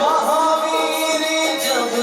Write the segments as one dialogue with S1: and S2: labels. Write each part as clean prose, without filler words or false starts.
S1: महावीर जब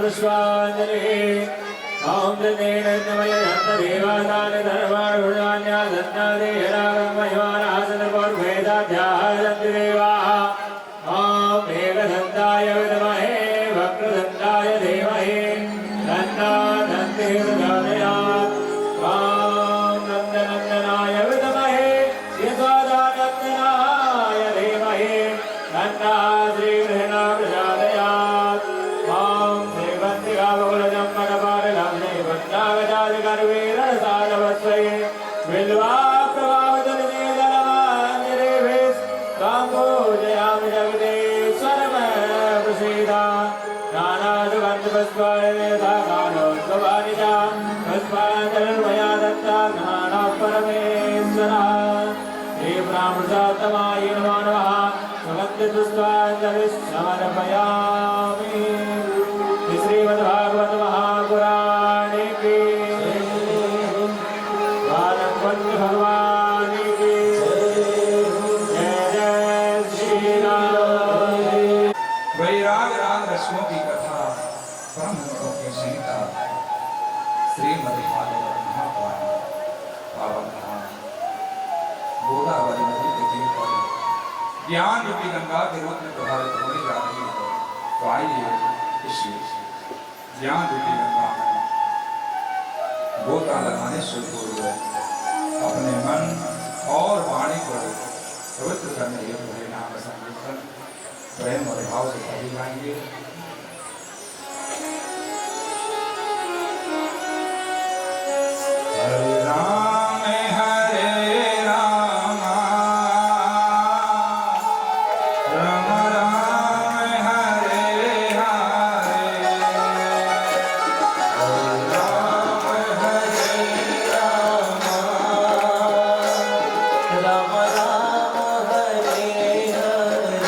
S1: पुष्पांजलि ओम देवेन नमः देवादान धर्माण गुणान्या दत्तादे रागम महिमानासन पूर्वेदाध्यायन्ति देवाः ओम एकदन्ताय विद्महे वक्रतुण्डाय धीमहि तन्नो दन्ति प्रचोदयात् ओम नन्दनन्दनाय विद्महे यशोदानन्दनाय धीमहि तन्नो श्रीकृष्णः प्रचोदयात् ओम श्रीवन्दिकावकुलजं मनपालनं नैवन्नागजादिकर्वीरसादवस्वये बिल्वा प्रभावजलनिधनमाञ्जलिभिः काम्भोजयामि जगदीश्वरं प्रसीदा नानासुगन्धपुष्पाणि च पुष्पाञ्जलिर्मया दत्ता नानाः परमेश्वरः श्रीब्राह्मणोत्तमाय नमो नमः सुगन्धिपुष्पाञ्जलिः समर्पयामि। श्रीमद्भागवत महापुराणे की भगवान की जय जय श्री राम।
S2: वैराग राग रश्मों की कथा ब्रह्मों की संहिता श्रीमद्भागवत महापुराण पावन कहानी गोदावरी नदी के तीर पर ज्ञान रूपी गंगा के रूप में प्रभावित होने जा रही है। तो आइए इसी ज्ञान रूपी गंगा में गोता लगाने से पूर्व अपने मन और वाणी को पवित्र करने हेतु हरि नाम संकीर्तन प्रेम और भाव से सभी गाएंगे। हरे राम हरे राम राम राम हरे हरे हरे राम हरे राम
S1: राम राम हरे हरे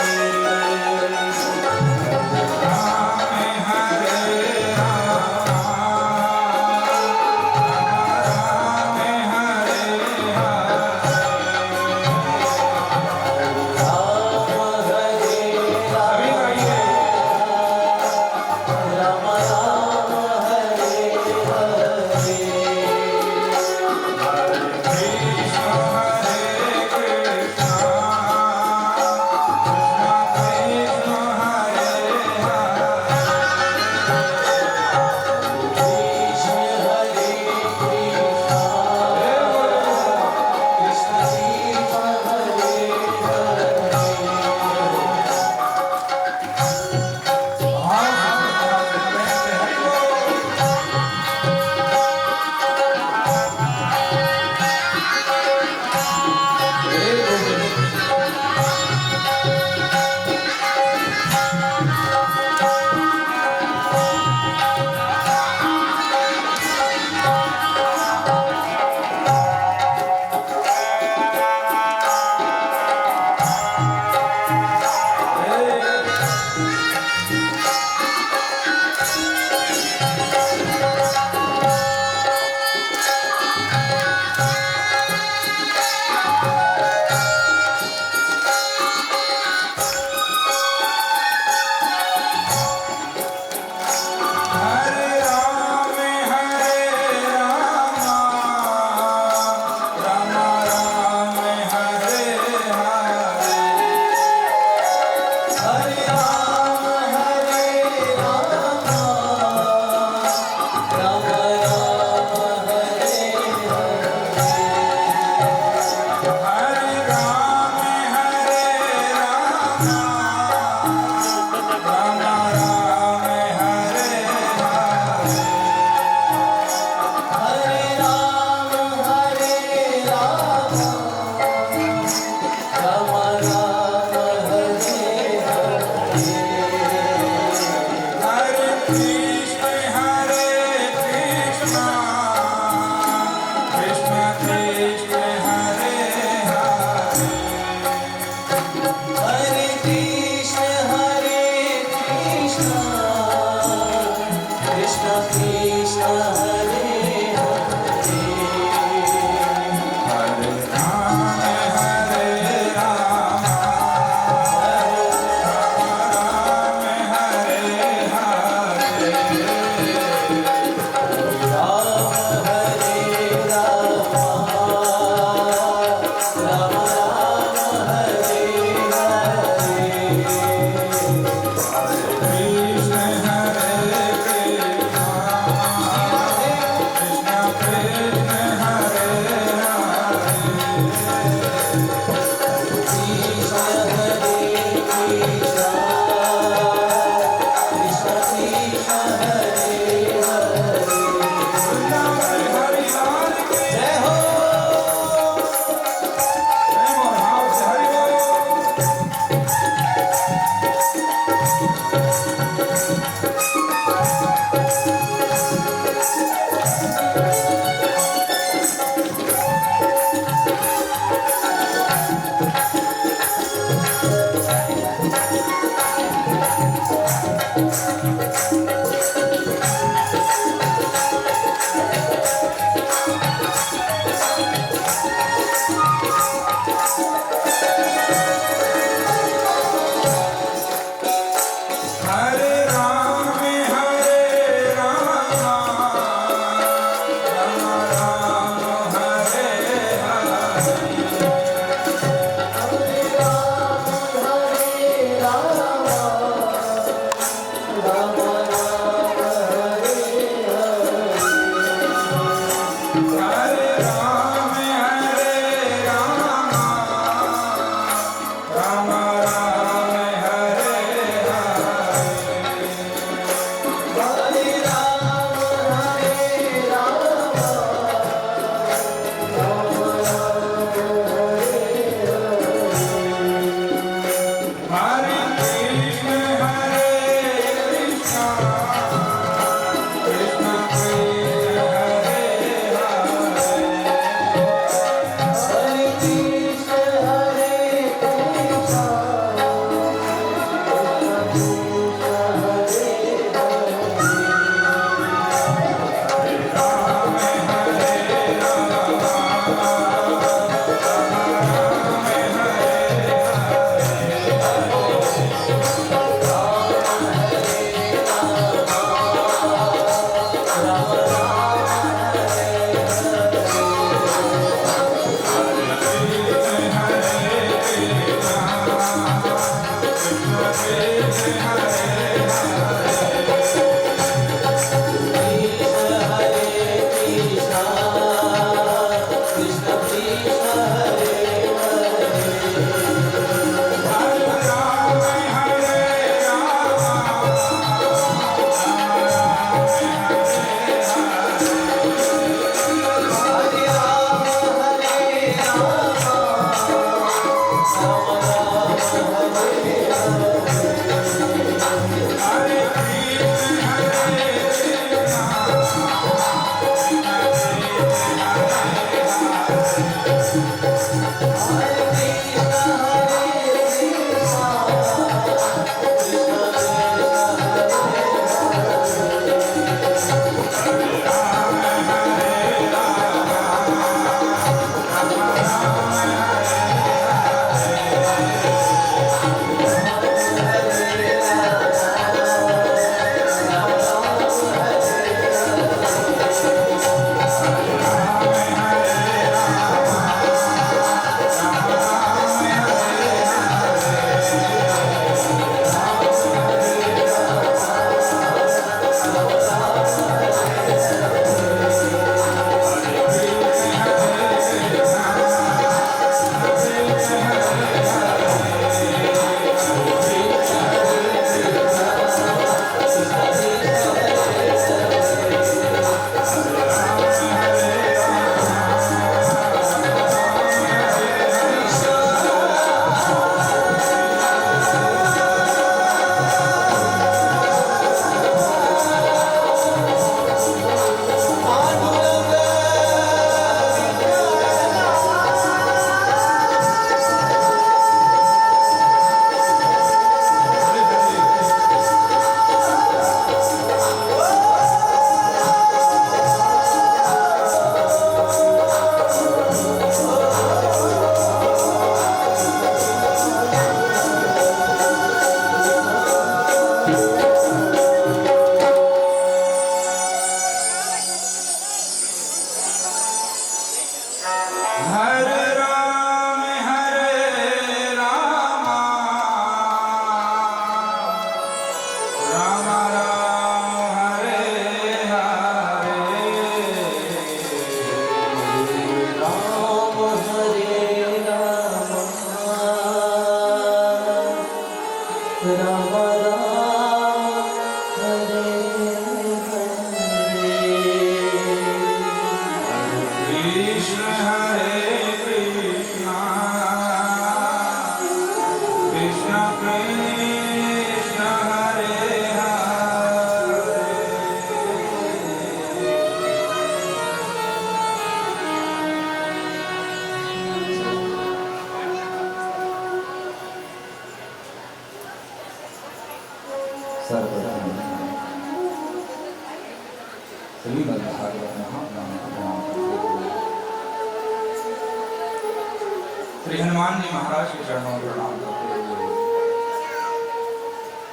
S2: श्री हनुमान जी महाराज के चरणों में प्रणाम करते हुए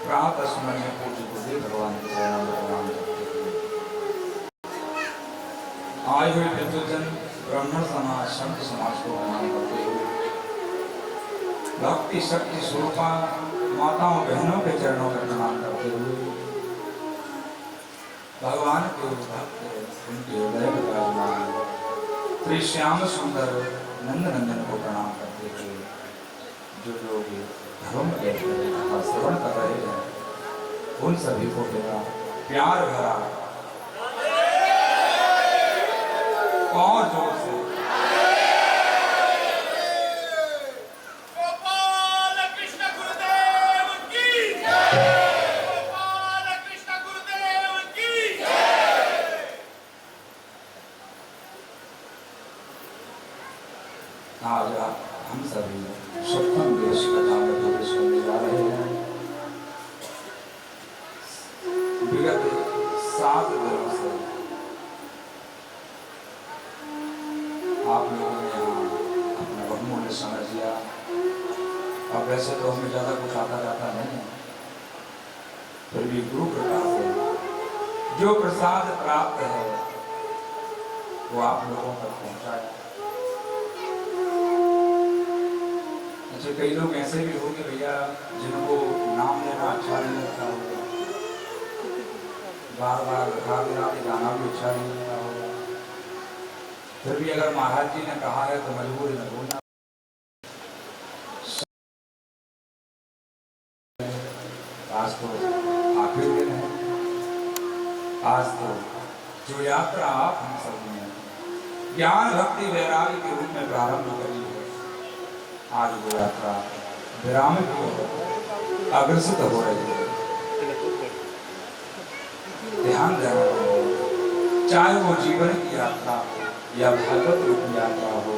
S2: प्रातः समय में पूज्य गुरुदेव भगवान के चरणों में प्रणाम करते हुए आए हुए पितृजन ब्राह्मण समाज संत समाज को प्रणाम करते हुए भक्ति शक्ति स्वरूपा माताओं बहनों के चरणों में प्रणाम करते हुए भगवान के भक्त उनके हृदय में विराजमान श्री श्याम सुंदर नंद नंदन को प्रणाम करते हुए जो लोग धर्म के श्रवण कर रहे हैं उन सभी को मेरा प्यार भरा और जोर से आज हम सभी सप्तम देश कथा में प्रवेश करने जा रहे हैं। विगत 7 दिनों से आप लोगों ने यहाँ अपना बहुमूल्य समय दिया। अब वैसे तो हमें ज़्यादा कुछ आता जाता नहीं है, फिर भी गुरु कृपा से जो प्रसाद प्राप्त है वो आप लोगों तक पहुँचाया। अच्छा, कई लोग ऐसे भी होंगे भैया जिनको नाम लेना अच्छा नहीं लगता होगा, बार बार राधे राधे गाना भी अच्छा नहीं लगता होगा, फिर भी अगर महाराज जी ने कहा है तो मजबूर न बोलना। आज तो आखिर दिन है, आज तो जो यात्रा आप हम सब ने ज्ञान भक्ति वैराग्य के रूप में प्रारंभ करी है, आज वो यात्रा विराम की ओर अग्रसर हो रही है। ध्यान देना, चाहे वो जीवन की यात्रा या भागवत रूप की यात्रा हो,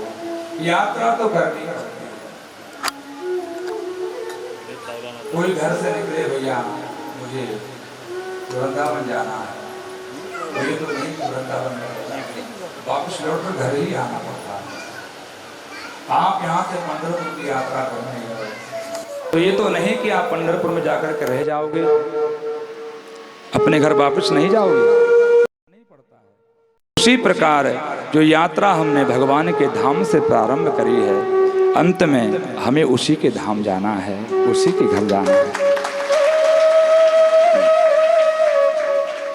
S2: यात्रा तो करनी पड़ती है। कोई घर से निकले भैया मुझे वृंदावन जाना है, मुझे तो नहीं वृंदावन वापस लौटकर घर ही आना पड़ता है। आप यहाँ से पंढरपुर की यात्रा करने गए तो ये तो नहीं कि आप पंढरपुर में जाकर के रह जाओगे, अपने घर वापस नहीं जाओगे, नहीं पड़ता है। उसी प्रकार जो यात्रा हमने भगवान के धाम से प्रारंभ करी है, अंत में हमें उसी के धाम जाना है, उसी के घर जाना है।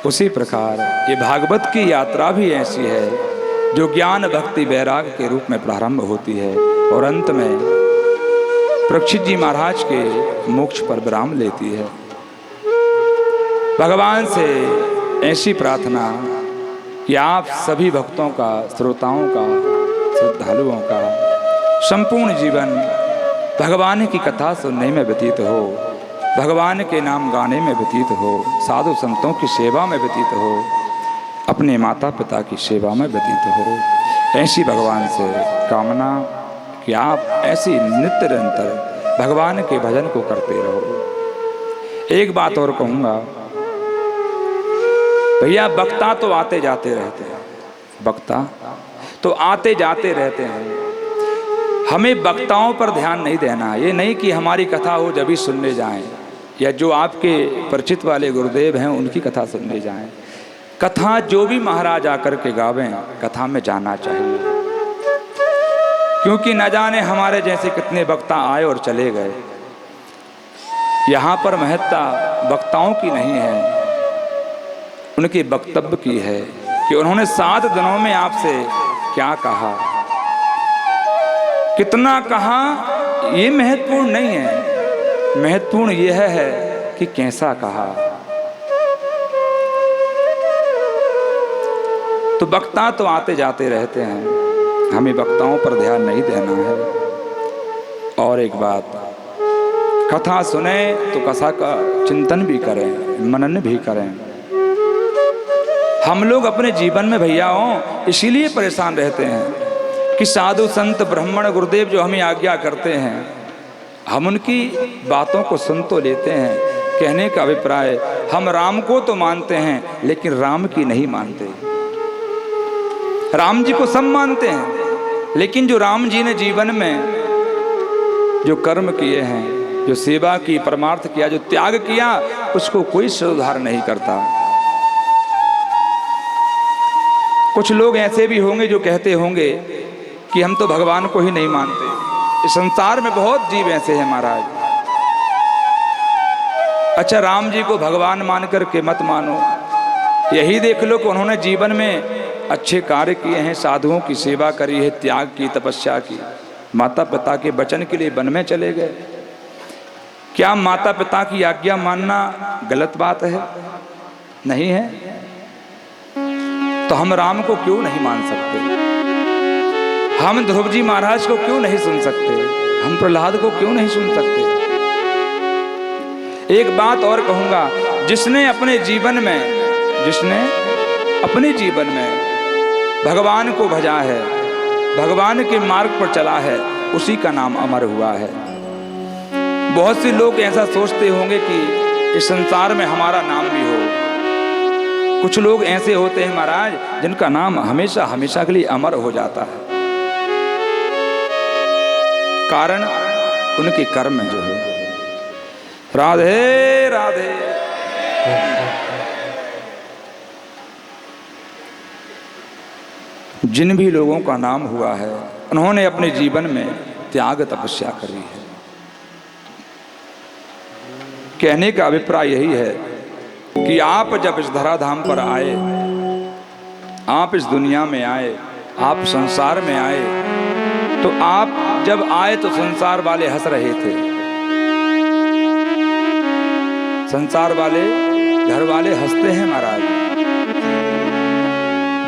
S2: उसी प्रकार ये भागवत की यात्रा भी ऐसी है जो ज्ञान भक्ति वैराग्य के रूप में प्रारंभ होती है और अंत में परीक्षित जी महाराज के मोक्ष पर विराम लेती है। भगवान से ऐसी प्रार्थना कि आप सभी भक्तों का, श्रोताओं का, श्रद्धालुओं का संपूर्ण जीवन भगवान की कथा सुनने में व्यतीत हो, भगवान के नाम गाने में व्यतीत हो, साधु संतों की सेवा में व्यतीत हो, अपने माता पिता की सेवा में व्यतीत हो। ऐसी भगवान से कामना कि आप ऐसी नित्य निरंतर भगवान के भजन को करते रहो। एक बात और कहूँगा भैया, वक्ता तो आते जाते रहते हैं, वक्ता तो आते जाते रहते हैं, हमें वक्ताओं पर ध्यान नहीं देना। ये नहीं कि हमारी कथा हो जब भी सुनने जाएं, या जो आपके परिचित वाले गुरुदेव हैं उनकी कथा सुनने जाएं। कथा जो भी महाराज आकर के गावें, कथा में जाना चाहिए, क्योंकि न जाने हमारे जैसे कितने वक्ता आए और चले गए। यहाँ पर महत्ता वक्ताओं की नहीं है, उनके वक्तव्य की है कि उन्होंने 7 दिनों में आपसे क्या कहा, कितना कहा, ये महत्वपूर्ण नहीं है। महत्वपूर्ण यह है कि कैसा कहा। तो वक्ता तो आते जाते रहते हैं, हमें वक्ताओं पर ध्यान नहीं देना है। और एक बात, कथा सुने तो कथा का चिंतन भी करें, मनन भी करें। हम लोग अपने जीवन में भैयाओं इसीलिए परेशान रहते हैं कि साधु संत ब्राह्मण गुरुदेव जो हमें आज्ञा करते हैं, हम उनकी बातों को सुन तो लेते हैं। कहने का अभिप्राय, हम राम को तो मानते हैं लेकिन राम की नहीं मानते। राम जी को सब मानते हैं, लेकिन जो राम जी ने जीवन में जो कर्म किए हैं, जो सेवा की, परमार्थ किया, जो त्याग किया, उसको कोई सुधार नहीं करता। कुछ लोग ऐसे भी होंगे जो कहते होंगे कि हम तो भगवान को ही नहीं मानते। इस संसार में बहुत जीव ऐसे हैं महाराज। अच्छा, राम जी को भगवान मान करके मत मानो। यही देख लो कि उन्होंने जीवन में अच्छे कार्य किए हैं, साधुओं की सेवा करी है, त्याग की, तपस्या की, माता पिता के वचन के लिए वन में चले गए। क्या माता पिता की आज्ञा मानना गलत बात है? नहीं है। तो हम राम को क्यों नहीं मान सकते? हम ध्रुव जी महाराज को क्यों नहीं सुन सकते? हम प्रहलाद को क्यों नहीं सुन सकते? एक बात और कहूंगा, जिसने अपने जीवन में भगवान को भजा है, भगवान के मार्ग पर चला है, उसी का नाम अमर हुआ है। बहुत से लोग ऐसा सोचते होंगे कि इस संसार में हमारा नाम भी हो। कुछ लोग ऐसे होते हैं महाराज जिनका नाम हमेशा हमेशा के लिए अमर हो जाता है। कारण उनके कर्म जो है। राधे राधे। जिन भी लोगों का नाम हुआ है, उन्होंने अपने जीवन में त्याग तपस्या करी है। कहने का अभिप्राय यही है कि आप जब इस धराधाम पर आए, आप इस दुनिया में आए, आप संसार में आए, तो आप जब आए तो संसार वाले हंस रहे थे। संसार वाले, घर वाले हंसते हैं महाराज।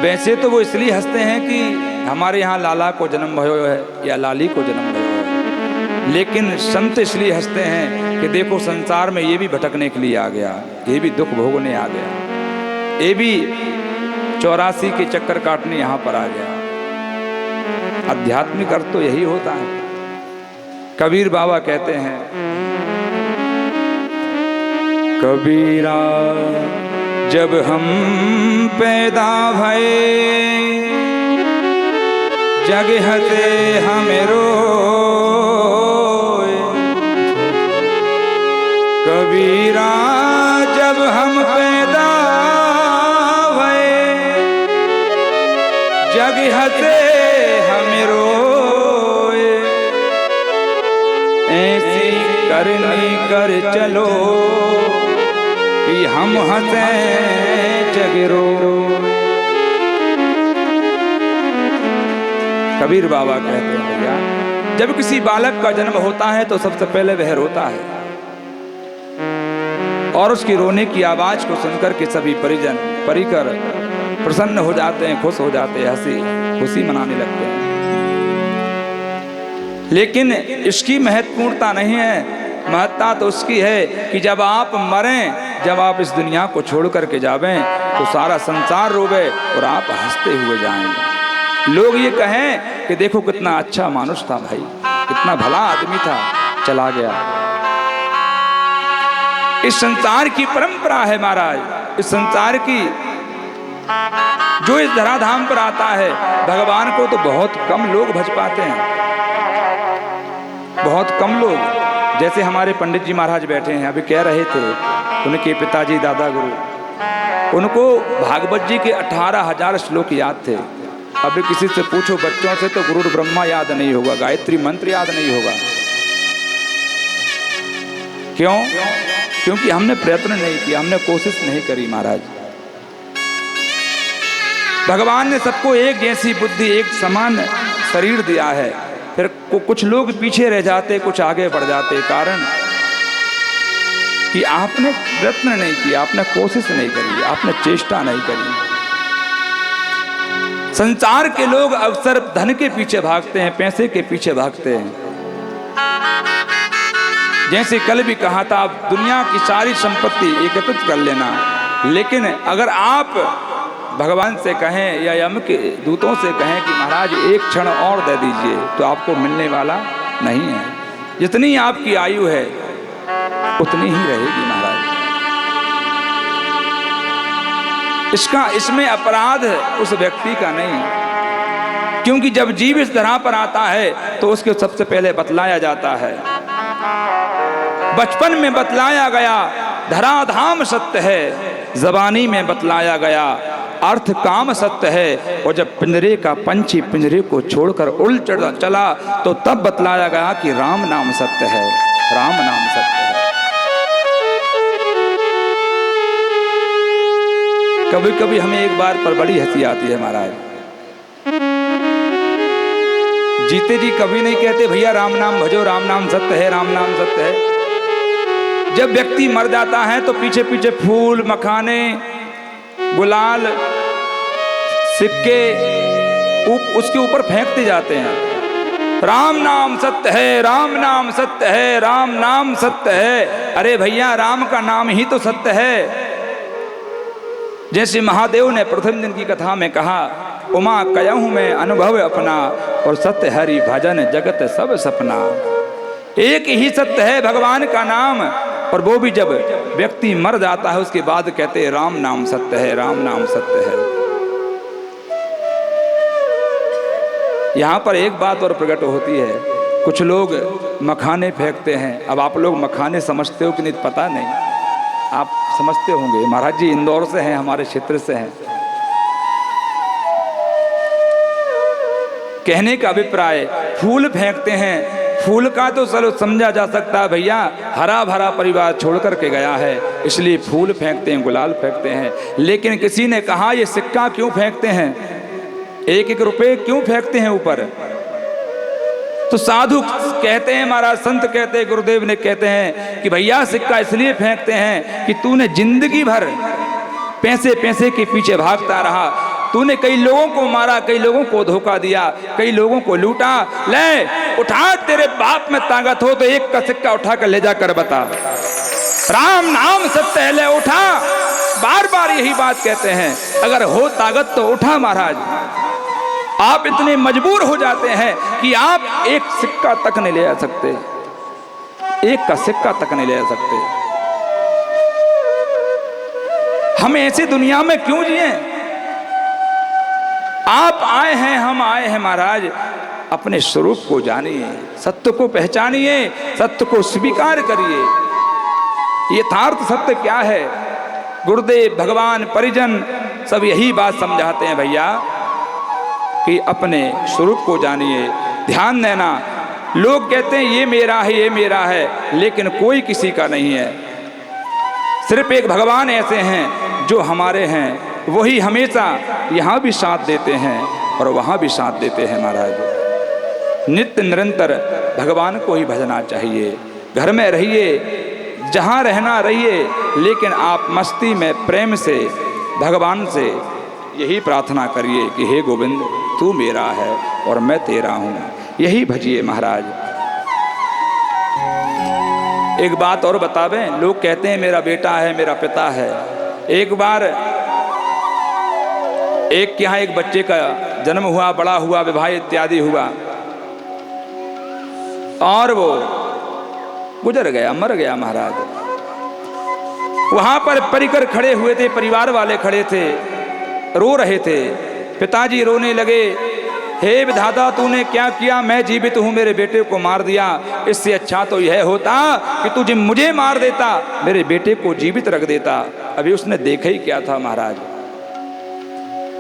S2: वैसे तो वो इसलिए हंसते हैं कि हमारे यहाँ लाला को जन्म भयो है या लाली को जन्म भयो है, लेकिन संत इसलिए हंसते हैं कि देखो संसार में ये भी भटकने के लिए आ गया, ये भी दुख भोगने आ गया, ये भी 84 के चक्कर काटने यहाँ पर आ गया। आध्यात्मिक अर्थ तो यही होता है। कबीर बाबा कहते हैं, कबीरा जब हम पैदा भये, जग हते हमें रोए। कबीरा जब हम पैदा भये, जग हते हमें रोए। ऐसी करनी कर चलो कि हम हंसे जग रोए। कबीर बाबा कहते हैं भैया, जब किसी बालक का जन्म होता है तो सबसे पहले वह रोता है, और उसकी रोने की आवाज को सुनकर के सभी परिजन परिकर प्रसन्न हो जाते हैं, खुश हो जाते हैं, खुशी मनाने लगते हैं। लेकिन इसकी महत्वपूर्णता नहीं है, महत्ता तो उसकी है कि जब आप मरें, जब आप इस दुनिया को छोड़ करके जावें, तो सारा संसार रोवे और आप हंसते हुए जाएंगे। लोग ये कहें कि देखो कितना अच्छा मानुष था भाई, कितना भला आदमी था, चला गया। इस संसार की परंपरा है महाराज। इस संसार की जो इस धराधाम पर आता है, भगवान को तो बहुत कम लोग भज पाते हैं, बहुत कम लोग। जैसे हमारे पंडित जी महाराज बैठे हैं, अभी कह रहे थे उनके पिताजी दादा गुरु, उनको भागवत जी के 18,000 श्लोक याद थे। अभी किसी से पूछो बच्चों से तो गुरु ब्रह्मा याद नहीं होगा, गायत्री मंत्र याद नहीं होगा। क्यों? क्योंकि हमने प्रयत्न नहीं किया, हमने कोशिश नहीं करी महाराज। भगवान ने सबको एक जैसी बुद्धि, एक समान शरीर दिया है, फिर कुछ लोग पीछे रह जाते, कुछ आगे बढ़ जाते। कारण कि आपने प्रयत्न नहीं किया, आपने कोशिश नहीं करी, आपने चेष्टा नहीं करी। संसार के लोग अक्सर धन के पीछे भागते हैं, पैसे के पीछे भागते हैं। जैसे कल भी कहा था, आप दुनिया की सारी संपत्ति एकत्रित कर लेना, लेकिन अगर आप भगवान से कहें या यम के दूतों से कहें कि महाराज एक क्षण और दे दीजिए, तो आपको मिलने वाला नहीं है। जितनी आपकी आयु है उतनी ही रहेगी महाराज। इसमें अपराध उस व्यक्ति का नहीं, क्योंकि जब जीव इस धरा पर आता है तो उसके सबसे पहले बतलाया जाता है। बचपन में बतलाया गया धराधाम सत्य है, जबानी में बतलाया गया अर्थ काम सत्य है, और जब पिंजरे का पंछी पिंजरे को छोड़कर उड़ चला तो तब बतलाया गया कि राम नाम सत्य है, राम नाम सत्य है। कभी कभी हमें एक बार पर बड़ी हंसी आती है महाराज, जीते जी कभी नहीं कहते भैया राम नाम भजो, राम नाम सत्य है, राम नाम सत्य है। जब व्यक्ति मर जाता है तो पीछे पीछे फूल, मखाने, गुलाल, सिक्के उसके ऊपर फेंकते जाते हैं। राम नाम सत्य है, राम नाम सत्य है, राम नाम सत्य है। अरे भैया राम का नाम ही तो सत्य है। जैसे महादेव ने प्रथम दिन की कथा में कहा, उमा कयहूँ मैं अनुभव अपना, और सत्य हरि भजन जगत सब सपना। एक ही सत्य है भगवान का नाम, और वो भी जब व्यक्ति मर जाता है उसके बाद कहते हैं राम नाम सत्य है, राम नाम सत्य है। यहाँ पर एक बात और प्रकट होती है, कुछ लोग मखाने फेंकते हैं। अब आप लोग मखाने समझते हो कि नहीं पता नहीं, आप समझते होंगे। महाराज जी इंदौर से हैं, हमारे क्षेत्र से हैं। कहने का अभिप्राय, फूल फेंकते हैं। फूल का तो चलो समझा जा सकता है भैया, हरा भरा परिवार छोड़ करके गया है इसलिए फूल फेंकते हैं, गुलाल फेंकते हैं। लेकिन किसी ने कहा ये सिक्का क्यों फेंकते हैं, एक एक रुपए क्यों फेंकते हैं ऊपर? तो साधु कहते हैं, महाराज संत कहते हैं, गुरुदेव ने कहते हैं कि भैया सिक्का इसलिए फेंकते हैं कि तूने जिंदगी भर पैसे पैसे के पीछे भागता रहा, तूने कई लोगों को मारा, कई लोगों को धोखा दिया, कई लोगों को लूटा। ले उठा, तेरे बाप में ताकत हो तो एक का सिक्का उठा कर ले जाकर बता, राम नाम सत्य है, ले उठा। बार बार यही बात कहते हैं, अगर हो ताकत तो उठा महाराज। आप इतने मजबूर हो जाते हैं कि आप एक सिक्का तक नहीं ले आ सकते, एक का सिक्का तक नहीं ले आ सकते। हम ऐसी दुनिया में क्यों जिए? आप आए हैं, हम आए हैं महाराज, अपने स्वरूप को जानिए, सत्य को पहचानिए, सत्य को स्वीकार करिए। यथार्थ सत्य क्या है? गुरुदेव, भगवान, परिजन सब यही बात समझाते हैं भैया कि अपने स्वरूप को जानिए, ध्यान देना। लोग कहते हैं ये मेरा है, ये मेरा है, लेकिन कोई किसी का नहीं है। सिर्फ एक भगवान ऐसे हैं जो हमारे हैं, वही हमेशा यहाँ भी साथ देते हैं और वहाँ भी साथ देते हैं महाराज। नित्य निरंतर भगवान को ही भजना चाहिए। घर में रहिए, जहाँ रहना रहिए, लेकिन आप मस्ती में प्रेम से भगवान से यही प्रार्थना करिए कि हे गोविंद तू मेरा है और मैं तेरा हूँ, यही भजिए महाराज। एक बात और बतावें, लोग कहते हैं मेरा बेटा है, मेरा पिता है। एक बार एक के यहाँ एक बच्चे का जन्म हुआ, बड़ा हुआ, विवाह इत्यादि हुआ, और वो गुजर गया, मर गया महाराज। वहां पर परिकर खड़े हुए थे, परिवार वाले खड़े थे, रो रहे थे। पिताजी रोने लगे, हे विधाता तूने क्या किया, मैं जीवित हूँ, मेरे बेटे को मार दिया। इससे अच्छा तो यह होता कि तुझे मुझे मार देता, मेरे बेटे को जीवित रख देता। अभी उसने देखा ही क्या था महाराज।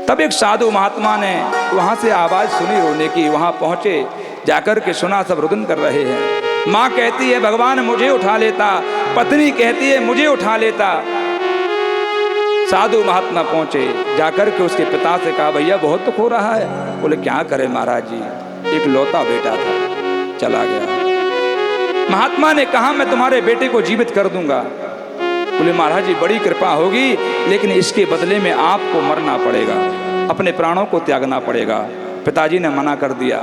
S2: तब एक साधु महात्मा ने वहां से आवाज सुनी रोने की, वहां पहुंचे, जाकर के सुना सब रुदन कर रहे हैं। माँ कहती है भगवान मुझे उठा लेता, पत्नी कहती है मुझे उठा लेता। साधु महात्मा पहुंचे, जाकर के उसके पिता से कहा भैया बहुत दुख हो रहा है। बोले क्या करे महाराज जी, एक लौता बेटा था, चला गया। महात्मा ने कहा मैं तुम्हारे बेटे को जीवित कर दूंगा। बोले महाराज जी बड़ी कृपा होगी, लेकिन इसके बदले में आपको मरना पड़ेगा, अपने प्राणों को त्यागना पड़ेगा। पिताजी ने मना कर दिया।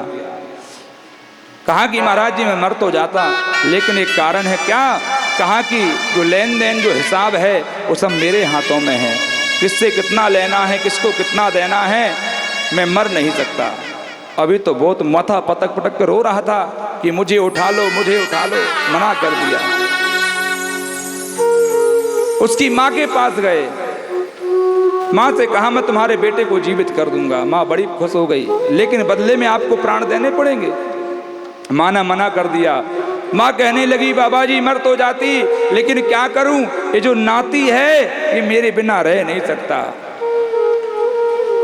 S2: कहा कि महाराज जी मैं मर तो जाता, लेकिन एक कारण है। क्या? कहा कि जो लेन देन, जो हिसाब है वो सब मेरे हाथों में है, किससे कितना लेना है, किसको कितना देना है, मैं मर नहीं सकता। अभी तो बहुत माथा पटक पटक कर रो रहा था कि मुझे उठा लो, मुझे उठा लो, मना कर दिया। उसकी माँ के पास गए, माँ से कहा मैं तुम्हारे बेटे को जीवित कर दूंगा। माँ बड़ी खुश हो गई, लेकिन बदले में आपको प्राण देने पड़ेंगे। माँ ने मना कर दिया। माँ कहने लगी बाबा जी मर तो जाती, लेकिन क्या करूं, ये जो नाती है ये मेरे बिना रह नहीं सकता,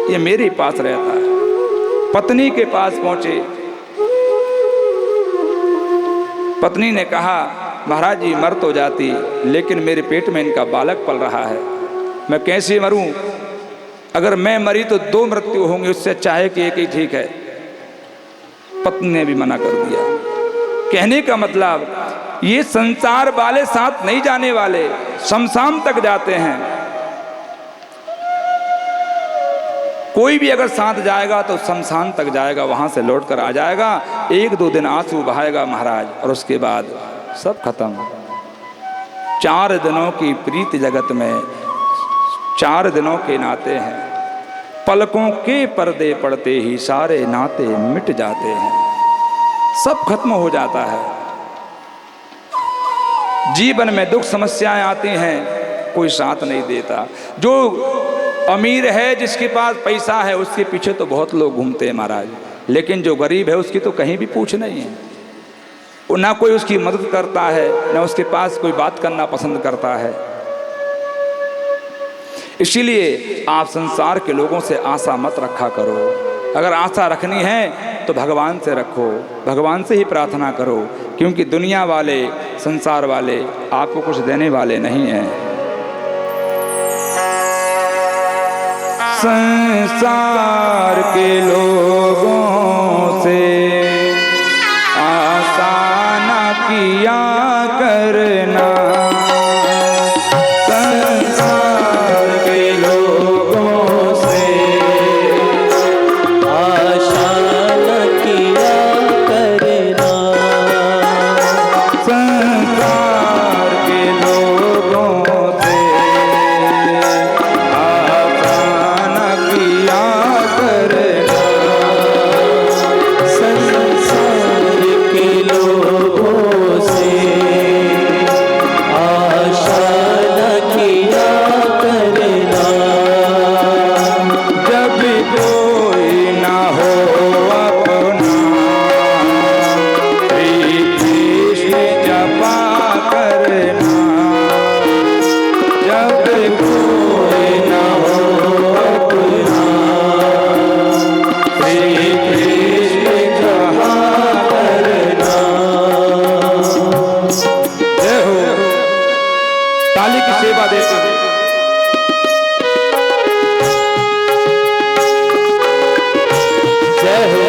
S2: ये मेरे पास रहता है। पत्नी के पास पहुंचे। पत्नी ने कहा महाराज जी मर तो जाती, लेकिन मेरे पेट में इनका बालक पल रहा है, मैं कैसे मरूं? अगर मैं मरी तो 2 मृत्यु होंगी, उससे अच्छा है कि एक ही ठीक है। पत्नी ने भी मना कर दिया। कहने का मतलब ये संसार वाले साथ नहीं जाने वाले, शमशान तक जाते हैं। कोई भी अगर साथ जाएगा तो शमशान तक जाएगा, वहां से लौट कर आ जाएगा, 1-2 दिन आंसू बहाएगा महाराज, और उसके बाद सब खत्म। 4 दिनों की प्रीति जगत में 4 दिनों के नाते हैं, पलकों के पर्दे पड़ते ही सारे नाते मिट जाते हैं, सब खत्म हो जाता है। जीवन में दुख समस्याएं आती हैं, कोई साथ नहीं देता। जो अमीर है, जिसके पास पैसा है, उसके पीछे तो बहुत लोग घूमते हैं महाराज, लेकिन जो गरीब है उसकी तो कहीं भी पूछ नहीं है। ना कोई उसकी मदद करता है, ना उसके पास कोई बात करना पसंद करता है। इसीलिए आप संसार के लोगों से आशा मत रखा करो। अगर आशा रखनी है तो भगवान से रखो, भगवान से ही प्रार्थना करो, क्योंकि दुनिया वाले, संसार वाले आपको कुछ देने वाले नहीं हैं। संसार के लोगों से आशा न किया करना, संसार के लोगों से
S3: आशा न किया करना,
S2: संसार के लोगों से आशा न किया करना,
S3: संसार के लोगों से आशा न किया करना।
S2: जब कोई ना हो अपना, श्री कृष्ण जपा करना, जब कोई ना हो अपना, श्री कृष्ण जपा करना। जय हो। ताली की सेवा देते हैं।
S3: जय हो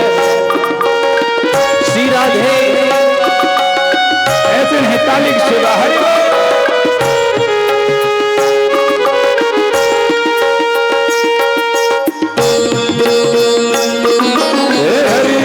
S3: श्री राधे।
S2: ऐसे नहीं, ताली की सेवा। हरि बोल। हे हरि।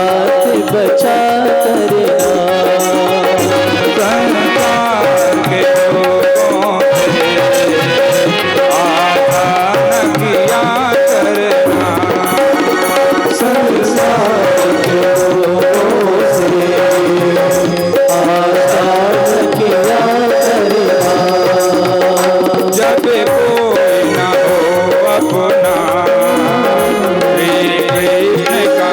S3: साथ बचा करना।
S2: संसार के लोगों से आशा न किया करना।
S3: संसार के लोगों से आशा न किया करना।
S2: जब कोई न हो अपना श्री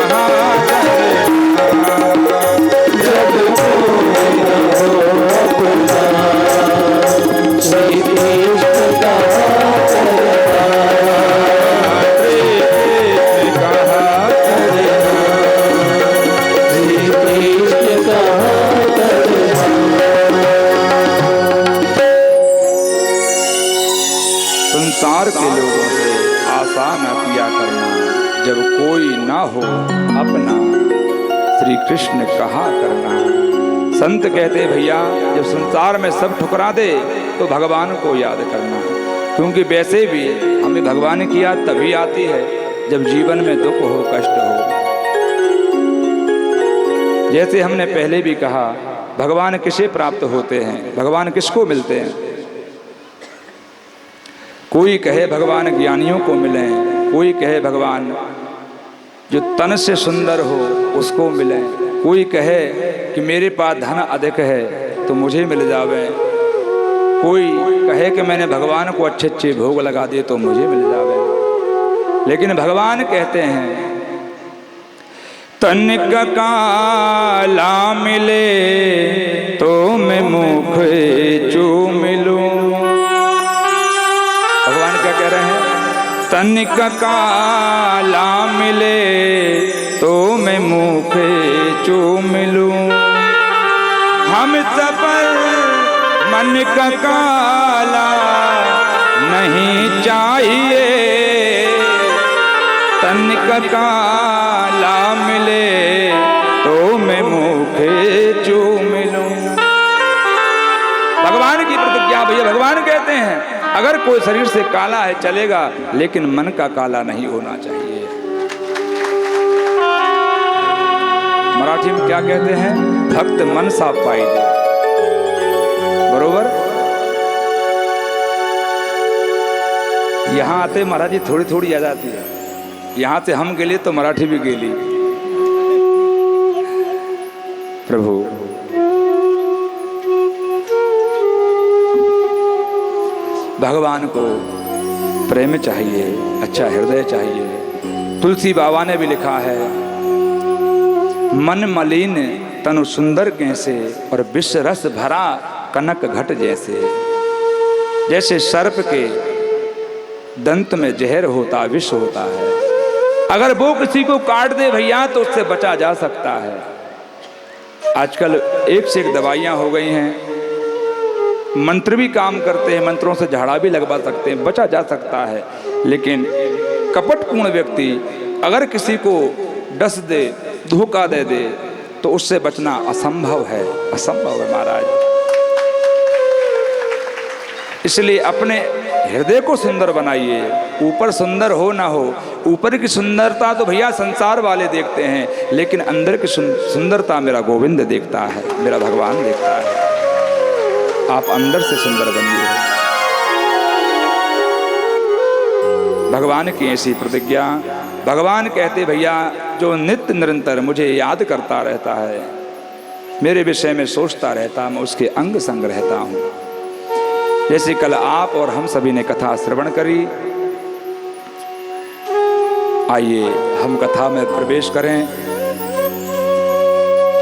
S2: कृष्ण कहा करना।
S3: जब कोई न हो अपना श्री कृष्ण कहा करना।
S2: श्री कृष्ण कहा
S3: करना। श्री कृष्ण कहा करना।
S2: संसार के लोगों से आशा न किया करना। जब कोई ना हो अपना श्री कृष्ण कहा करना। संत कहते भैया जब संसार में सब ठुकरा दे तो भगवान को याद करना, क्योंकि वैसे भी हमें भगवान की याद तभी आती है जब जीवन में दुख हो, कष्ट हो। जैसे हमने पहले भी कहा, भगवान किसे प्राप्त होते हैं, भगवान किसको मिलते हैं। कोई कहे भगवान ज्ञानियों को मिले, कोई कहे भगवान जो तन से सुंदर हो उसको मिले, कोई कहे कि मेरे पास धन अधिक है तो मुझे मिल जावे, कोई कहे कि मैंने भगवान को अच्छे अच्छे भोग लगा दिए तो मुझे मिल जावे। लेकिन भगवान कहते हैं तनिक काला मिले तो मैं मुख चूम लूं। भगवान क्या कह रहे हैं? तनिक काला मिले तो मैं मुख चूम लूं। हम सब मन का काला नहीं चाहिए, तनिक काला मिले तो मैं मुख चूम लूं। भगवान की प्रतिज्ञा भैया, भगवान कहते हैं अगर कोई शरीर से काला है चलेगा, लेकिन मन का काला नहीं होना चाहिए। मराठी में क्या कहते हैं? भक्त मन सा पाहिजे। बरोबर। यहाँ आते मराठी थोड़ी थोड़ी आ जाती है, यहाँ से हम गेली तो मराठी भी गेली। प्रभु भगवान को प्रेम चाहिए, अच्छा हृदय चाहिए। तुलसी बाबा ने भी लिखा है मन मलिन तनु सुंदर कैसे और विश्व रस भरा कनक घट जैसे। जैसे सर्प के दंत में जहर होता, विष होता है, अगर वो किसी को काट दे भैया तो उससे बचा जा सकता है। आजकल एक से एक दवाइयाँ हो गई हैं, मंत्र भी काम करते हैं, मंत्रों से झाड़ा भी लगवा सकते हैं, बचा जा सकता है। लेकिन कपटपूर्ण व्यक्ति अगर किसी को डस दे, धोखा दे दे तो उससे बचना असंभव है, असंभव है महाराज। इसलिए अपने हृदय को सुंदर बनाइए। ऊपर सुंदर हो ना हो, ऊपर की सुंदरता तो भैया संसार वाले देखते हैं, लेकिन अंदर की सुंदरता मेरा गोविंद देखता है, मेरा भगवान देखता है। आप अंदर से सुंदर बनिए। भगवान की ऐसी प्रतिज्ञा। भगवान कहते भैया जो नित्य निरंतर मुझे याद करता रहता है, मेरे विषय में सोचता रहता, मैं उसके अंग संग रहता हूँ। जैसे कल आप और हम सभी ने कथा श्रवण करी, आइए हम कथा में प्रवेश करें।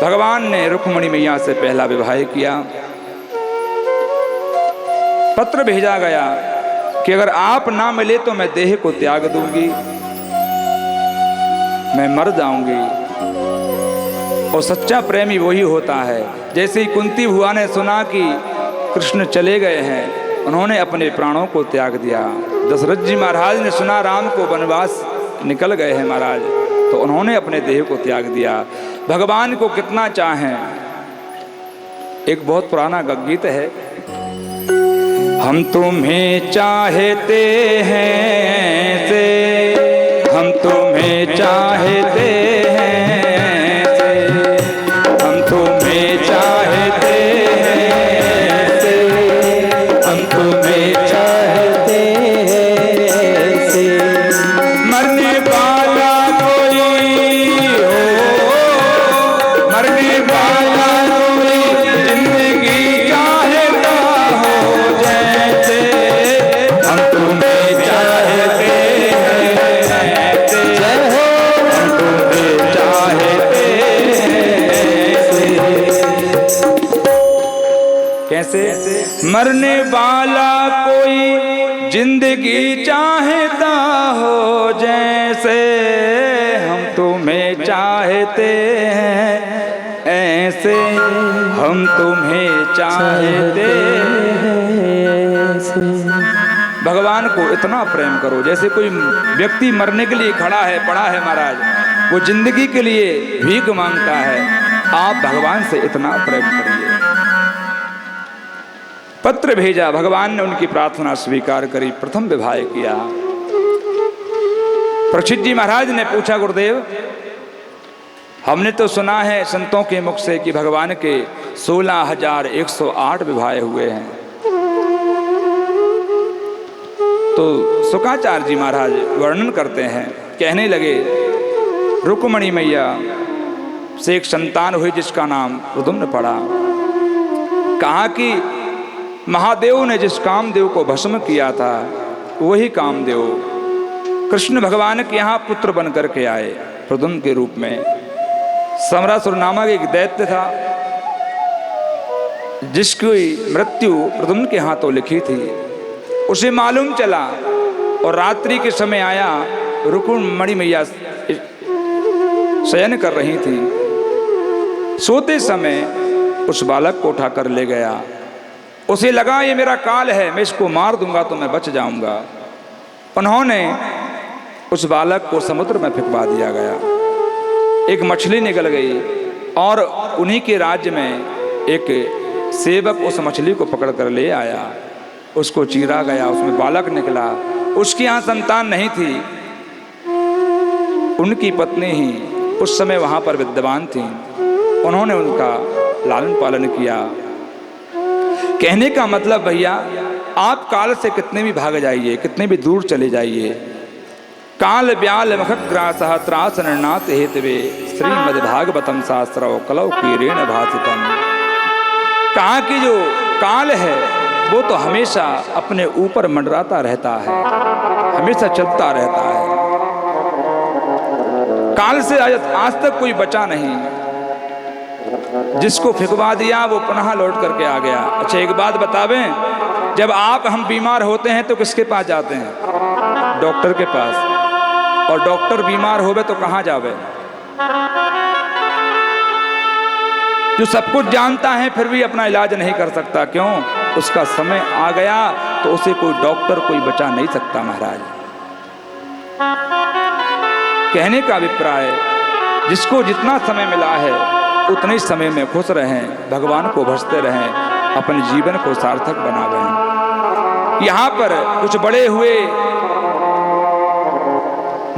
S2: भगवान ने रुक्मिणी मैया से पहला विवाह किया। पत्र भेजा गया कि अगर आप ना मिले तो मैं देह को त्याग दूंगी, मैं मर जाऊंगी। और सच्चा प्रेमी वही होता है। जैसे ही कुंती भुआ ने सुना कि कृष्ण चले गए हैं, उन्होंने अपने प्राणों को त्याग दिया। दशरथ जी महाराज ने सुना राम को वनवास निकल गए हैं महाराज, तो उन्होंने अपने देह को त्याग दिया। भगवान को कितना चाहें। एक बहुत पुराना गीत है, हम तुम्हें चाहते हैं से, हम तुम्हें चाहते हैं मरने वाला कोई जिंदगी चाहता हो जैसे हम तुम्हें चाहते हैं, ऐसे हम तुम्हें चाहते हैं। भगवान को इतना प्रेम करो जैसे कोई व्यक्ति मरने के लिए खड़ा है, पड़ा है महाराज, वो जिंदगी के लिए भीख मांगता है, आप भगवान से इतना प्रेम करिए। पत्र भेजा, भगवान ने उनकी प्रार्थना स्वीकार करी, प्रथम विवाह किया। परीक्षित जी महाराज ने पूछा, गुरुदेव हमने तो सुना है संतों के मुख से कि भगवान के 16,108 विवाह हुए हैं। तो शुकाचार्य जी महाराज वर्णन करते हैं, कहने लगे रुक्मणी मैया से एक संतान हुई जिसका नाम प्रद्युम्न पड़ा। कहा कि महादेव ने जिस कामदेव को भस्म किया था वही कामदेव कृष्ण भगवान के यहाँ पुत्र बन करके आए प्रद्युम्न के रूप में। समरासुर नामक एक दैत्य था जिसकी मृत्यु प्रद्युम्न के हाथों लिखी थी। उसे मालूम चला और रात्रि के समय आया, रुक्मणी मैया शयन कर रही थी। सोते समय उस बालक को उठाकर ले गया। उसे लगा ये मेरा काल है, मैं इसको मार दूंगा तो मैं बच जाऊंगा। उन्होंने उस बालक को समुद्र में फेंकवा दिया गया। एक मछली निकल गई और उन्हीं के राज्य में एक सेवक उस मछली को पकड़ कर ले आया। उसको चीरा गया, उसमें बालक निकला। उसकी यहाँ संतान नहीं थी, उनकी पत्नी ही उस समय वहाँ पर विद्यमान थी। उन्होंने उनका लालन पालन किया। कहने का मतलब भैया, आप काल से कितने भी भाग जाइए, कितने भी दूर चले जाइए, काल ब्याल मखग्रासः त्रास नरनाथ हेतवे श्रीमद्भागवतम शास्त्रौ कलौ कीरेण भासितम्। कहा कि जो काल है वो तो हमेशा अपने ऊपर मंडराता रहता है, हमेशा चलता रहता है। काल से आज तक कोई बचा नहीं। जिसको फेंकवा दिया वो पुनः लौट करके आ गया। अच्छा एक बात बतावें, जब हम बीमार होते हैं तो किसके पास जाते हैं? डॉक्टर के पास। और डॉक्टर बीमार होवे तो कहाँ जावे? जो सब कुछ जानता है फिर भी अपना इलाज नहीं कर सकता। क्यों? उसका समय आ गया तो उसे कोई डॉक्टर कोई बचा नहीं सकता। महाराज कहने का अभिप्राय, जिसको जितना समय मिला है उतने ही समय में खुश रहें, भगवान को भजते रहें, अपने जीवन को सार्थक बनावें। यहाँ पर कुछ बड़े हुए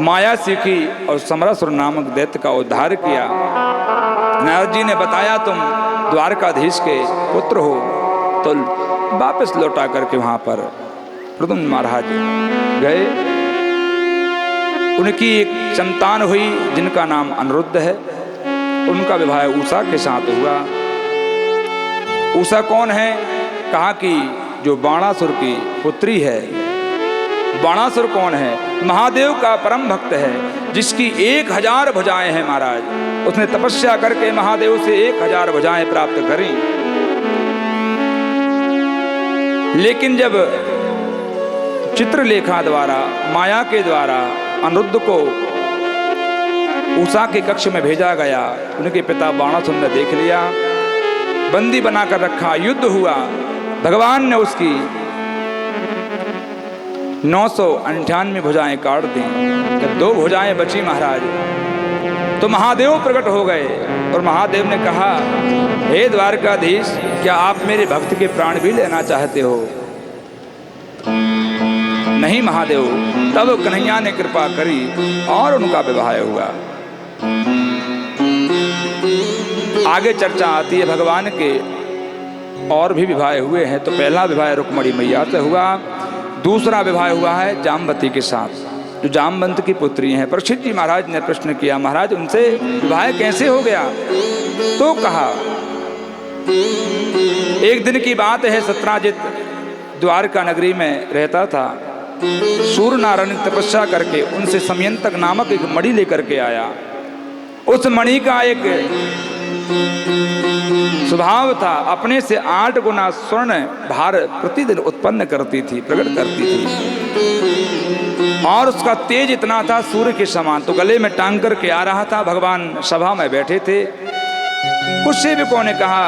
S2: माया सीखी और समरासुर नामक दैत्य का उद्धार किया। नारद जी ने बताया तुम द्वारकाधीश के पुत्र हो, तो वापस लौटा करके वहाँ पर प्रद्युम्न महाराज गए। उनकी एक संतान हुई जिनका नाम अनिरुद्ध है। उनका विवाह उषा के साथ हुआ। उषा कौन है? कहा कि जो बाणासुर की पुत्री है। बाणासुर कौन है? महादेव का परम भक्त है जिसकी 1000 भुजाएं हैं महाराज। उसने तपस्या करके महादेव से 1000 भुजाएं प्राप्त करी। लेकिन जब चित्रलेखा द्वारा, माया के द्वारा अनिरुद्ध को उषा के कक्ष में भेजा गया, उनके पिता बाणासुर ने देख लिया, बंदी बनाकर रखा, युद्ध हुआ। भगवान ने उसकी 998 भुजाएं काट दी। जब 2 भुजाएं बची महाराज, तो महादेव प्रकट हो गए और महादेव ने कहा, हे द्वारकाधीश, क्या आप मेरे भक्त के प्राण भी लेना चाहते हो? नहीं महादेव। तब कन्हैया ने कृपा करी और उनका विवाह हुआ। आगे चर्चा आती है भगवान के और भी विवाह हुए हैं। तो पहला विवाह रुक्मणी मैया से हुआ, दूसरा विवाह हुआ है जामवती के साथ, जो जामवंत की पुत्री हैं। परीक्षित जी महाराज ने प्रश्न किया, महाराज उनसे विवाह कैसे हो गया? तो कहा, एक दिन की बात है, सत्राजित द्वारका नगरी में रहता था। सूर्य नारायण तपस्या करके उनसे समयंतक नामक एक मणि लेकर के आया। उस मणि का एक स्वभाव था, अपने से 8 गुना स्वर्ण भार प्रतिदिन उत्पन्न करती थी, प्रकट करती थी। और उसका तेज इतना था सूर्य के समान, तो गले में टांग करके आ रहा था। भगवान सभा में बैठे थे। कुछ सेवकों ने कहा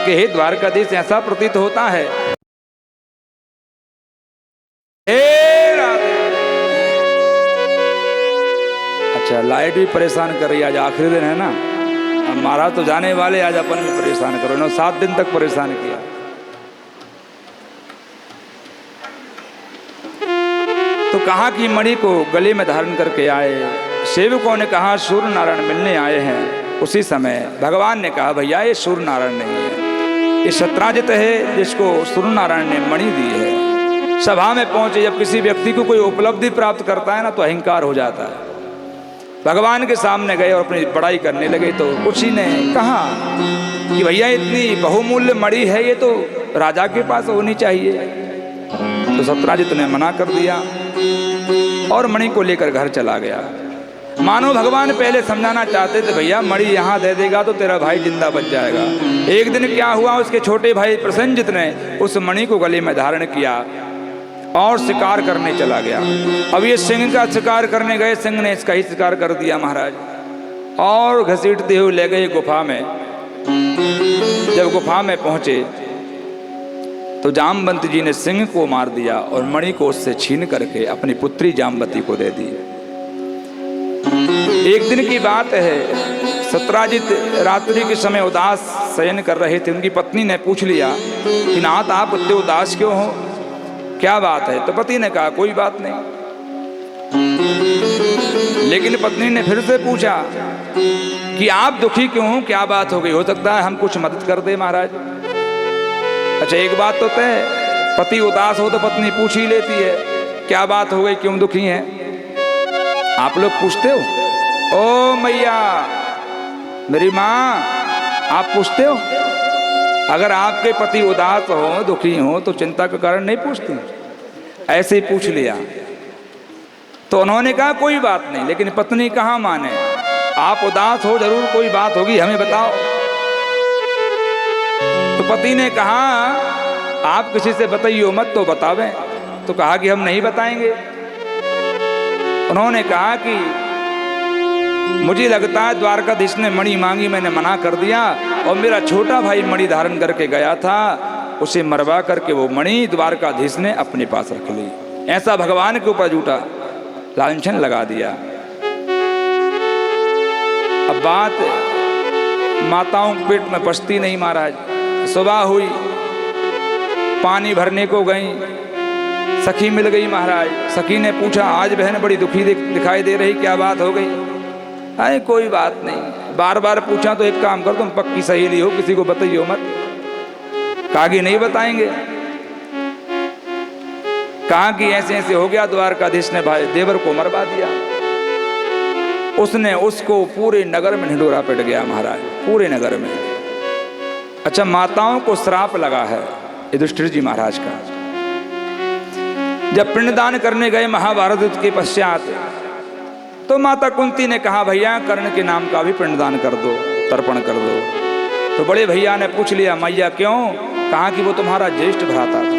S2: कि हे द्वारकाधीश, ऐसा प्रतीत होता है अच्छा लाइट भी परेशान कर रही है, आज आखिरी दिन है ना, अब महाराज तो जाने वाले, आज अपन भी परेशान करो ना, 7 दिन तक परेशान किया। तो कहा कि मणि को गले में धारण करके आए। सेवकों ने कहा सूर्य नारायण मिलने आए हैं। उसी समय भगवान ने कहा भैया ये सूर्य नारायण नहीं है, ये सत्राजित है जिसको सूर्य नारायण ने मणि दी है। सभा में पहुंचे, जब किसी व्यक्ति को कोई उपलब्धि प्राप्त करता है ना तो अहंकार हो जाता है। भगवान के सामने गए और अपनी बड़ाई करने लगे, तो कुछ ही ने कहा कि भैया इतनी बहुमूल्य मणि है, ये तो राजा के पास होनी चाहिए। तो सत्राजित ने मना कर दिया और मणि को लेकर घर चला गया। मानो भगवान पहले समझाना चाहते थे भैया मणि यहाँ दे देगा तो तेरा भाई जिंदा बच जाएगा। एक दिन क्या हुआ, उसके छोटे भाई प्रसन्नजित ने उस मणि को गले में धारण किया और शिकार करने चला गया। अब ये सिंह का शिकार करने गए, सिंह ने इसका ही शिकार कर दिया महाराज, और घसीटते हुए ले गए गुफा में। जब गुफा में पहुंचे तो जामवंत जी ने सिंह को मार दिया और मणि को उससे छीन करके अपनी पुत्री जामवती को दे दी। एक दिन की बात है, सत्राजित रात्रि के समय उदास शयन कर रहे थे। उनकी पत्नी ने पूछ लिया कि नाथ आप इतने उदास क्यों हो, क्या बात है? तो पति ने कहा कोई बात नहीं। लेकिन पत्नी ने फिर से पूछा कि आप दुखी क्यों हो, क्या बात हो गई, हो सकता है हम कुछ मदद कर दे महाराज। अच्छा एक बात तो तय, पति उदास हो तो पत्नी पूछ ही लेती है क्या बात हो गई, क्यों दुखी हैं। आप लोग पूछते हो? ओ मैया मेरी माँ, आप पूछते हो? अगर आपके पति उदास हो, दुखी हो तो चिंता का कारण नहीं पूछती, ऐसे ही पूछ लिया। तो उन्होंने कहा कोई बात नहीं, लेकिन पत्नी कहाँ माने, आप उदास हो जरूर कोई बात होगी, हमें बताओ। तो पति ने कहा आप किसी से बताइए मत, तो बतावें। तो कहा कि हम नहीं बताएंगे। उन्होंने कहा कि मुझे लगता है द्वारकाधीश ने मणि मांगी, मैंने मना कर दिया, और मेरा छोटा भाई मणि धारण करके गया था, उसे मरवा करके वो मणि द्वारकाधीश ने अपने पास रख ली। ऐसा भगवान के ऊपर झूठा लांछन लगा दिया। अब बात माताओं के पेट में पचती नहीं महाराज। सुबह हुई, पानी भरने को गई, सखी मिल गई महाराज। सखी ने पूछा आज बहन बड़ी दुखी दिखाई दे रही, क्या बात हो गई? अरे कोई बात नहीं। बार बार पूछा तो एक काम कर, तुम पक्की सहेली हो, किसी को बताइयो मत। कहा कि नहीं बताएंगे। कहा कि ऐसे ऐसे हो गया, द्वारकाधीश ने भाई देवर को मरवा दिया। उसने उसको पूरे नगर में ढिंढोरा पिट गया महाराज, पूरे नगर में। अच्छा माताओं को श्राप लगा है युधिष्ठिर जी महाराज का। जब पिंडदान करने गए महाभारत युद्ध के पश्चात, तो माता कुंती ने कहा भैया कर्ण के नाम का भी पिंडदान कर दो, तर्पण कर दो। तो बड़े भैया ने पूछ लिया मैया क्यों? कहा कि वो तुम्हारा ज्येष्ठ भ्राता था।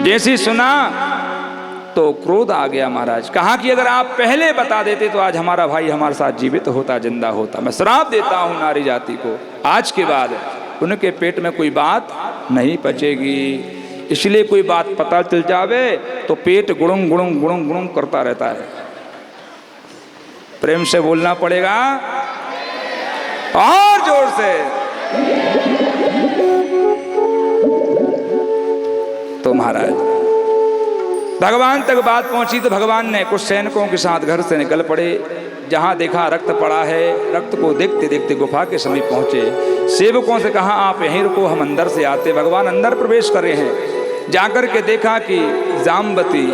S2: जैसे सुना तो क्रोध आ गया महाराज। कहा कि अगर आप पहले बता देते तो आज हमारा भाई हमारे साथ जीवित होता, जिंदा होता। मैं श्राप देता हूं नारी जाति को, आज के बाद उनके पेट में कोई बात नहीं पचेगी। इसलिए कोई बात पता चल जावे तो पेट गुड़ुंग गुड़ुंग गुड़ुंग गुड़ुंग करता रहता है। प्रेम से बोलना पड़ेगा और जोर से। तो महाराज भगवान तक बात पहुंची तो भगवान ने कुछ सैनिकों के साथ घर से निकल पड़े। जहां देखा रक्त पड़ा है, रक्त को देखते देखते गुफा के समीप पहुंचे। सेवकों से कहा आप यहीं रुको, हम अंदर से आते। भगवान अंदर प्रवेश कर रहे हैं। जाकर के देखा कि जामवती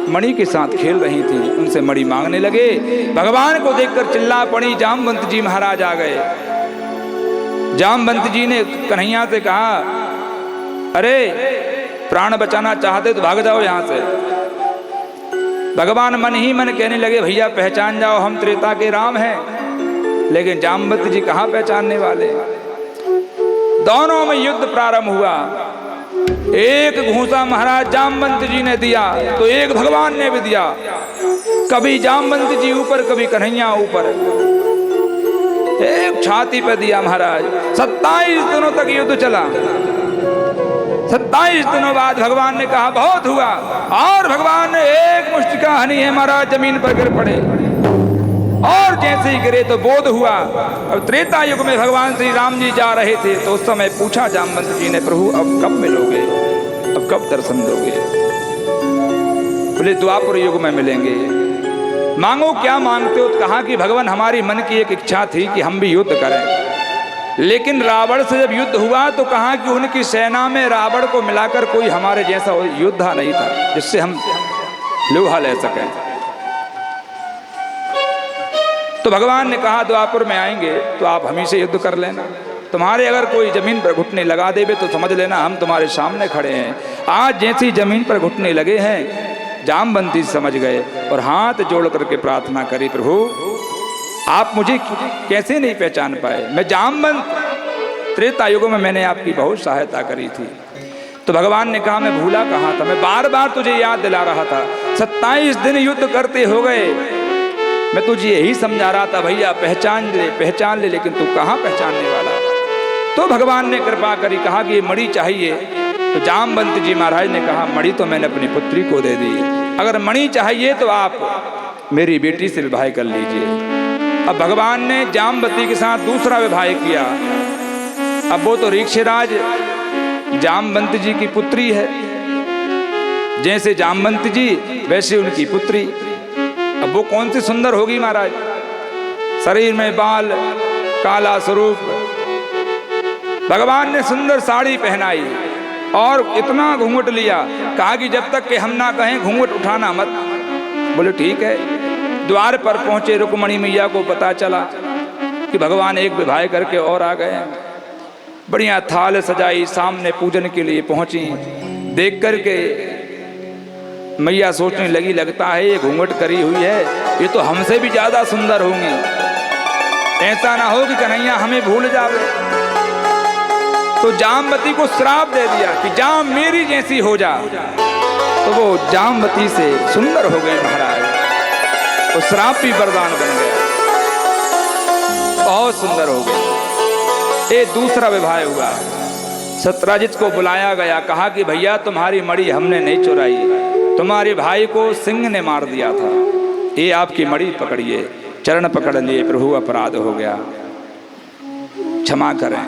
S2: मणि के साथ खेल रही थी, उनसे मणि मांगने लगे। भगवान को देखकर चिल्ला पड़ी, जामवंत जी महाराज आ गए। जामवंत जी ने कन्हैया से कहा अरे प्राण बचाना चाहते तो भाग जाओ यहां से। भगवान मन ही मन कहने लगे भैया पहचान जाओ, हम त्रेता के राम हैं। लेकिन जामवंत जी कहाँ पहचानने वाले। दोनों में युद्ध प्रारंभ हुआ। एक घूंसा महाराज जामवंत जी ने दिया तो एक भगवान ने भी दिया। कभी जामवंत जी ऊपर, कभी कन्हैया ऊपर, एक छाती पे दिया महाराज। 27 दिनों तक युद्ध चला। 27 दिनों बाद भगवान ने कहा बहुत हुआ, और भगवान ने एक मुष्टिका हनी है महाराज, जमीन पर गिर पड़े। और जैसे ही गिरे तो बोध हुआ। अब त्रेता युग में भगवान श्री राम जी जा रहे थे तो उस समय पूछा जामवंत जी ने, प्रभु अब कब मिलोगे, अब कब दर्शन दोगे? बोले द्वापर युग में मिलेंगे। मांगो क्या मांगते हो? तो कहा कि भगवान हमारी मन की एक इच्छा थी कि हम भी युद्ध करें, लेकिन रावण से जब युद्ध हुआ तो कहा कि उनकी सेना में रावण को मिलाकर कोई हमारे जैसा योद्धा नहीं था जिससे हम लोहा ले सकें। तो भगवान ने कहा द्वापर में आएंगे तो आप हम ही से युद्ध कर लेना। तुम्हारे अगर कोई जमीन पर घुटने लगा देवे तो समझ लेना हम तुम्हारे सामने खड़े हैं। आज जैसी जमीन पर घुटने लगे हैं, जामवंती समझ गए और हाथ जोड़ करके प्रार्थना करी, प्रभु आप मुझे कैसे नहीं पहचान पाए? मैं जामवंत, त्रेता युग में मैंने आपकी बहुत सहायता करी थी। तो भगवान ने कहा मैं भूला कहाँ था, मैं बार बार तुझे याद दिला रहा था। 27 दिन युद्ध करते हो गए, मैं तुझे यही समझा रहा था भैया पहचान ले, लेकिन तू कहाँ पहचानने वाला? तो भगवान ने कृपा करी, कहा कि ये मणि चाहिए। तो जामवंत जी महाराज ने कहा मणि तो मैंने अपनी पुत्री को दे दी, अगर मणि चाहिए तो आप मेरी बेटी से विवाह कर लीजिए। अब भगवान ने जामवती के साथ दूसरा विवाह किया। अब वो तो ऋक्षराज जामवंत जी की पुत्री है, जैसे जामवंत जी वैसे उनकी पुत्री। अब वो कौन सी सुंदर होगी महाराज, शरीर में बाल, काला स्वरूप। भगवान ने सुंदर साड़ी पहनाई और इतना घूंघट लिया, कहा कि जब तक कि हम ना कहें घूंघट उठाना मत। बोले ठीक है। द्वार पर पहुंचे, रुक्मणी मैया को पता चला कि भगवान एक विवाह करके और आ गए। बढ़िया थाल सजाई, सामने पूजन के लिए पहुंची। देख करके मैया सोचने लगी, लगता है ये घूंघट करी हुई है, ये तो हमसे भी ज्यादा सुंदर होंगी, ऐसा ना हो कि कन्हैया हमें भूल जावे। तो जामवती को श्राप दे दिया कि जाम मेरी जैसी हो जा। तो वो जामवती से सुंदर हो गए महाराज, तो श्राप भी वरदान बन गया, बहुत सुंदर हो गए। ये दूसरा विवाह हुआ। सत्यराजित को बुलाया गया, कहा कि भैया तुम्हारी मणि हमने नहीं चुराई, तुम्हारे भाई को सिंह ने मार दिया था, ये आपकी मणि पकड़िए। चरण पकड़ लिए, प्रभु अपराध हो गया, क्षमा करें।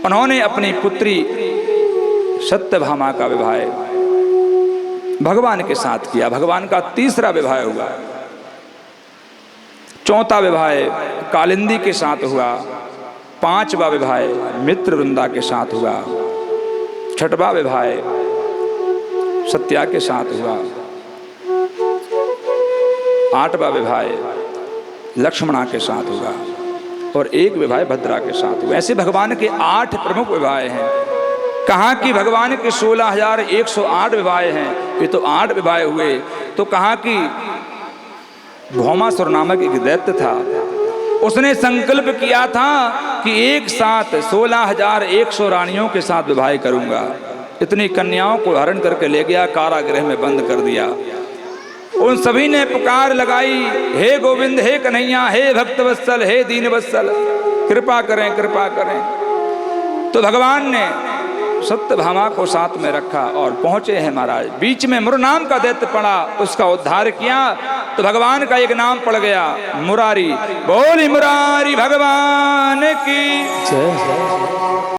S2: उन्होंने अपनी पुत्री सत्यभामा का विवाह भगवान के साथ किया। भगवान का तीसरा विवाह हुआ। चौथा विवाह कालिंदी के साथ हुआ। 5वां विवाह मित्रवृंदा के साथ हुआ। 6वां विवाह सत्या के साथ हुआ। 8वां विवाह लक्ष्मणा के साथ हुआ और 1 विवाह भद्रा के साथ हुआ। ऐसे भगवान के 8 प्रमुख विवाह हैं। कहा कि भगवान के 16,108 विवाह हैं, ये तो 8 विवाह हुए। तो कहा कि भौमासुर नामक एक दैत्य था, उसने संकल्प किया था कि एक साथ 16,100 रानियों के साथ विवाह करूंगा। इतनी कन्याओं को हरण करके ले गया, कारागृह में बंद कर दिया। उन सभी ने पुकार लगाई, हे गोविंद, हे कन्हैया, हे भक्तवत्सल, हे दीनवत्सल, कृपा करें, कृपा करें। तो भगवान ने सत्यभामा को साथ में रखा और पहुंचे हैं महाराज। बीच में मुर नाम का दैत्य पड़ा, उसका उद्धार किया तो भगवान का एक नाम पड़ गया, मुरारी। बोली मुरारी भगवान की जय।